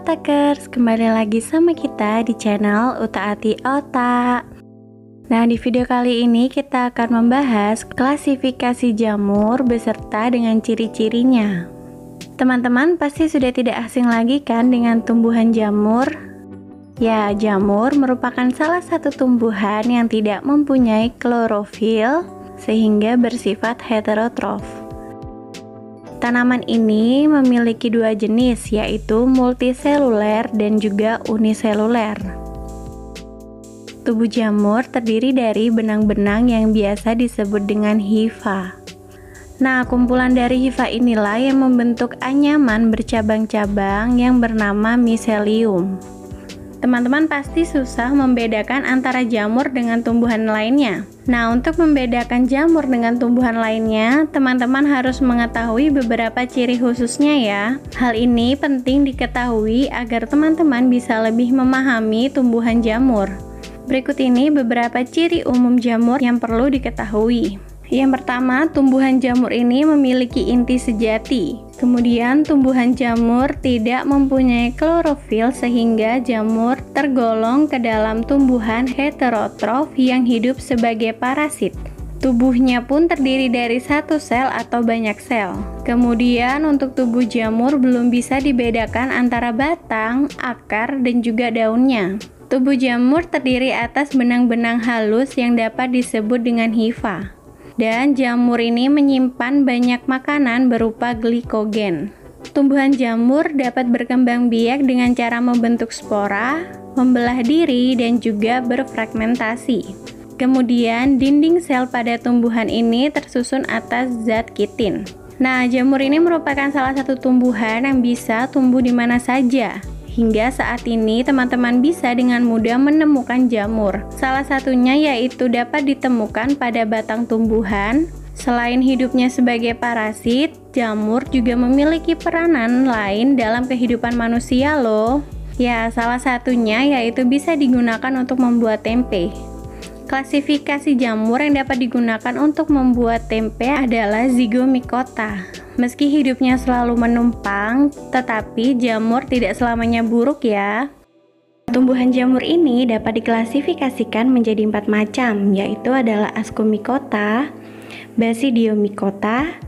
Otakers, kembali lagi sama kita di channel Utaati Otak. Nah, di video kali ini kita akan membahas klasifikasi jamur beserta dengan ciri-cirinya. Teman-teman pasti sudah tidak asing lagi kan dengan tumbuhan jamur? Ya, jamur merupakan salah satu tumbuhan yang tidak mempunyai klorofil sehingga bersifat heterotrof. Tanaman ini memiliki dua jenis, yaitu multiseluler dan juga uniseluler. Tubuh jamur terdiri dari benang-benang yang biasa disebut dengan hifa. Nah, kumpulan dari hifa inilah yang membentuk anyaman bercabang-cabang yang bernama miselium. Teman-teman pasti susah membedakan antara jamur dengan tumbuhan lainnya. Nah, untuk membedakan jamur dengan tumbuhan lainnya, teman-teman harus mengetahui beberapa ciri khususnya ya. Hal ini penting diketahui agar teman-teman bisa lebih memahami tumbuhan jamur. Berikut ini beberapa ciri umum jamur yang perlu diketahui. Yang pertama, tumbuhan jamur ini memiliki inti sejati. Kemudian, tumbuhan jamur tidak mempunyai klorofil sehingga jamur tergolong ke dalam tumbuhan heterotrof yang hidup sebagai parasit. Tubuhnya pun terdiri dari satu sel atau banyak sel. Kemudian, untuk tubuh jamur belum bisa dibedakan antara batang, akar, dan juga daunnya. Tubuh jamur terdiri atas benang-benang halus yang dapat disebut dengan hifa. Dan jamur ini menyimpan banyak makanan berupa glikogen. Tumbuhan jamur dapat berkembang biak dengan cara membentuk spora, membelah diri, dan juga berfragmentasi. Kemudian, dinding sel pada tumbuhan ini tersusun atas zat kitin. Nah, jamur ini merupakan salah satu tumbuhan yang bisa tumbuh di mana saja. Hingga saat ini teman-teman bisa dengan mudah menemukan jamur. Salah satunya yaitu dapat ditemukan pada batang tumbuhan. Selain hidupnya sebagai parasit, jamur juga memiliki peranan lain dalam kehidupan manusia loh. Ya, salah satunya yaitu bisa digunakan untuk membuat tempe. Klasifikasi jamur yang dapat digunakan untuk membuat tempe adalah Zygomicota. Meski hidupnya selalu menumpang, tetapi jamur tidak selamanya buruk ya. Tumbuhan jamur ini dapat diklasifikasikan menjadi 4 macam, yaitu adalah Ascomycota, Basidiomycota,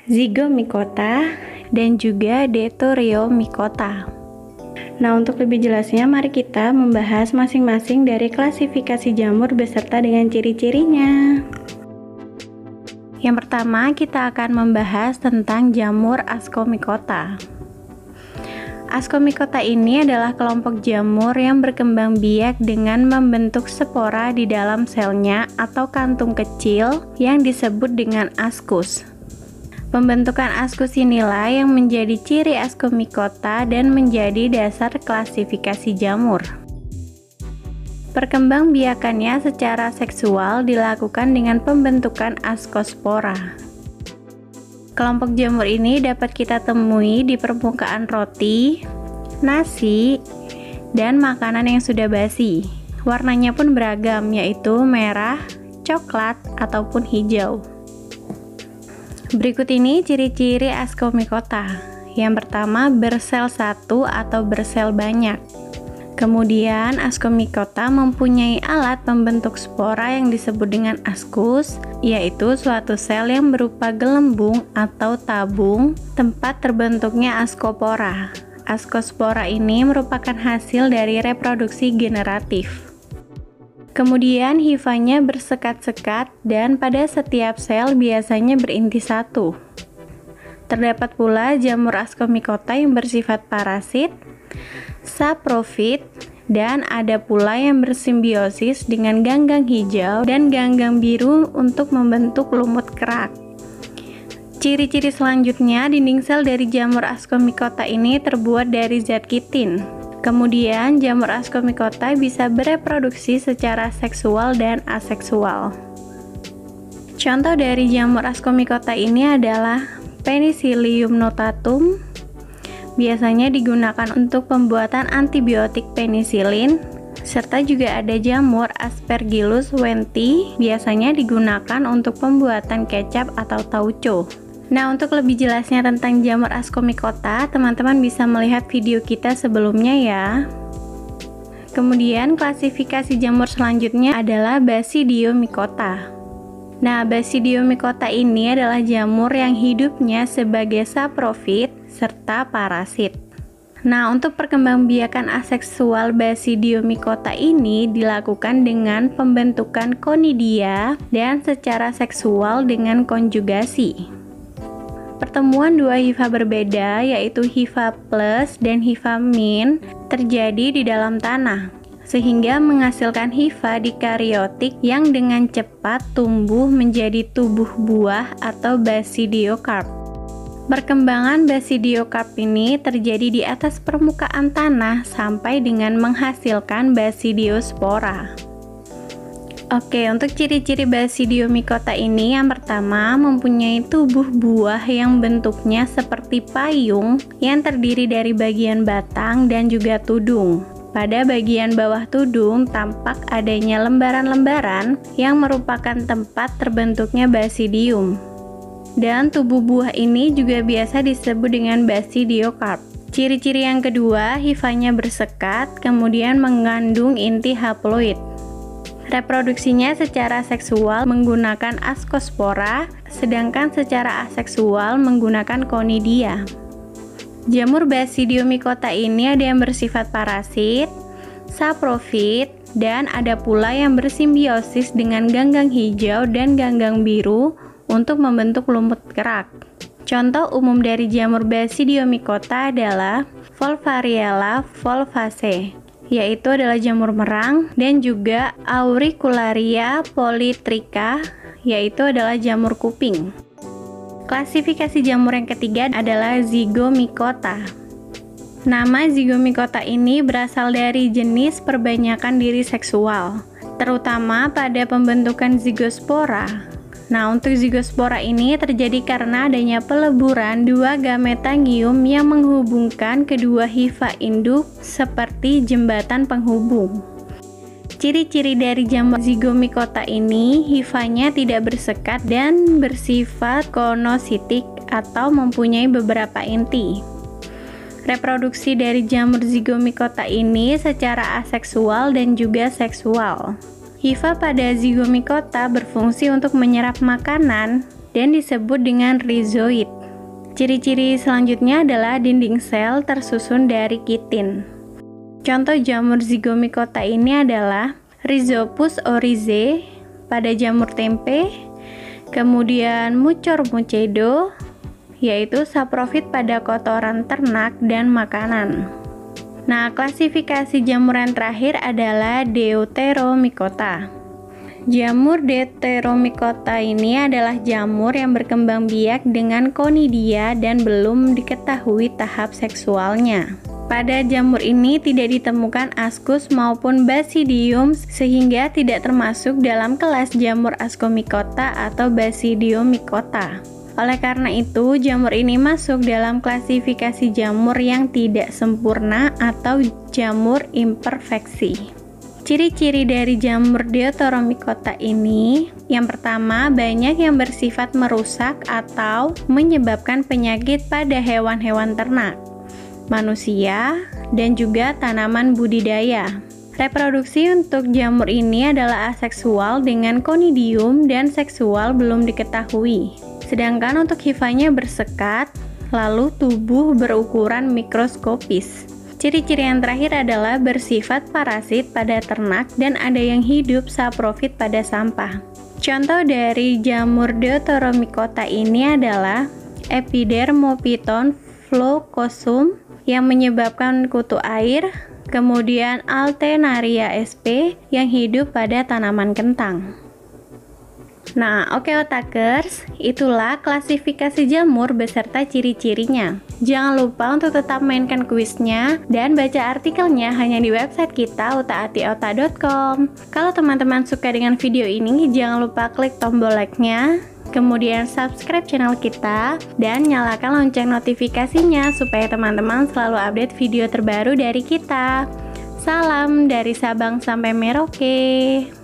Zygomicota, dan juga Deuteriomycota. Nah, untuk lebih jelasnya mari kita membahas masing-masing dari klasifikasi jamur beserta dengan ciri-cirinya. Yang pertama, kita akan membahas tentang jamur Ascomycota. Ascomycota ini adalah kelompok jamur yang berkembang biak dengan membentuk spora di dalam selnya atau kantung kecil yang disebut dengan ascus. Pembentukan ascus inilah yang menjadi ciri Ascomycota dan menjadi dasar klasifikasi jamur. Perkembangbiakannya secara seksual dilakukan dengan pembentukan askospora. Kelompok jamur ini dapat kita temui di permukaan roti, nasi, dan makanan yang sudah basi. Warnanya pun beragam, yaitu merah, coklat, ataupun hijau. Berikut ini ciri-ciri Ascomycota. Yang pertama, bersel satu atau bersel banyak. Kemudian, Ascomycota mempunyai alat pembentuk spora yang disebut dengan ascus, yaitu suatu sel yang berupa gelembung atau tabung tempat terbentuknya ascopora. Ascospora ini merupakan hasil dari reproduksi generatif. Kemudian hifanya bersekat-sekat dan pada setiap sel biasanya berinti satu. Terdapat pula jamur Ascomycota yang bersifat parasit, saprofit, dan ada pula yang bersimbiosis dengan ganggang hijau dan ganggang biru untuk membentuk lumut kerak. Ciri-ciri selanjutnya, dinding sel dari jamur Ascomycota ini terbuat dari zat kitin. Kemudian, jamur Ascomycota bisa bereproduksi secara seksual dan aseksual. Contoh dari jamur Ascomycota ini adalah Penicillium notatum. Biasanya digunakan untuk pembuatan antibiotik penisilin, serta juga ada jamur Aspergillus wenti, biasanya digunakan untuk pembuatan kecap atau tauco. Nah, untuk lebih jelasnya tentang jamur Ascomycota, teman-teman bisa melihat video kita sebelumnya ya. Kemudian klasifikasi jamur selanjutnya adalah Basidiomycota. Nah, Basidiomycota ini adalah jamur yang hidupnya sebagai saprofit serta parasit. Nah, untuk perkembangbiakan aseksual Basidiomycota ini dilakukan dengan pembentukan konidia dan secara seksual dengan konjugasi. Pertemuan dua hifa berbeda, yaitu hifa plus dan hifa min, terjadi di dalam tanah, sehingga menghasilkan hifa dikaryotik yang dengan cepat tumbuh menjadi tubuh buah atau basidiokarp. Perkembangan basidiokarp ini terjadi di atas permukaan tanah sampai dengan menghasilkan basidiospora. Oke, untuk ciri-ciri Basidiomycota ini, yang pertama mempunyai tubuh buah yang bentuknya seperti payung yang terdiri dari bagian batang dan juga tudung. Pada bagian bawah tudung tampak adanya lembaran-lembaran yang merupakan tempat terbentuknya basidium. Dan tubuh buah ini juga biasa disebut dengan basidiokarp. Ciri-ciri yang kedua, hifanya bersekat, kemudian mengandung inti haploid. Reproduksinya secara seksual menggunakan askospora, sedangkan secara aseksual menggunakan konidia. Jamur Basidiomycota ini ada yang bersifat parasit, saprofit, dan ada pula yang bersimbiosis dengan ganggang hijau dan ganggang biru untuk membentuk lumut kerak. Contoh umum dari jamur Basidiomycota adalah Volvariella volvaceae, yaitu adalah jamur merang, dan juga Auricularia polytricha, yaitu adalah jamur kuping. Klasifikasi jamur yang ketiga adalah Zygomycota. Nama Zygomycota ini berasal dari jenis perbanyakan diri seksual, terutama pada pembentukan zigospora. Nah, untuk zigospora ini terjadi karena adanya peleburan dua gametangium yang menghubungkan kedua hifa induk seperti jembatan penghubung. Ciri-ciri dari jamur Zygomycota ini, hifanya tidak bersekat dan bersifat konositik atau mempunyai beberapa inti. Reproduksi dari jamur Zygomycota ini secara aseksual dan juga seksual. Hifa pada Zygomycota berfungsi untuk menyerap makanan dan disebut dengan rhizoid. Ciri-ciri selanjutnya adalah dinding sel tersusun dari kitin. Contoh jamur Zygomycota ini adalah Rhizopus oryzae pada jamur tempe, kemudian Mucor mucedo, yaitu saprofit pada kotoran ternak dan makanan. Nah, klasifikasi jamur yang terakhir adalah Deuteromycota. Jamur Deuteromycota ini adalah jamur yang berkembang biak dengan konidia dan belum diketahui tahap seksualnya. Pada jamur ini tidak ditemukan askus maupun basidium, sehingga tidak termasuk dalam kelas jamur Ascomycota atau Basidiomycota. Oleh karena itu, jamur ini masuk dalam klasifikasi jamur yang tidak sempurna atau jamur imperfeksi. Ciri-ciri dari jamur Deuteromycota ini, yang pertama, banyak yang bersifat merusak atau menyebabkan penyakit pada hewan-hewan ternak, manusia, dan juga tanaman budidaya. Reproduksi untuk jamur ini adalah aseksual dengan konidium dan seksual belum diketahui. Sedangkan untuk hifanya bersekat, lalu tubuh berukuran mikroskopis. Ciri-ciri yang terakhir adalah bersifat parasit pada ternak dan ada yang hidup saprofit pada sampah. Contoh dari jamur Deuteromycota ini adalah Epidermophyton floocosum yang menyebabkan kutu air, kemudian Altenaria sp yang hidup pada tanaman kentang. Nah, oke otakers, itulah klasifikasi jamur beserta ciri-cirinya. Jangan lupa untuk tetap mainkan kuisnya dan baca artikelnya hanya di website kita utaatiota.com. Kalau teman-teman suka dengan video ini, jangan lupa klik tombol like-nya, kemudian subscribe channel kita, dan nyalakan lonceng notifikasinya supaya teman-teman selalu update video terbaru dari kita. Salam dari Sabang sampai Merauke.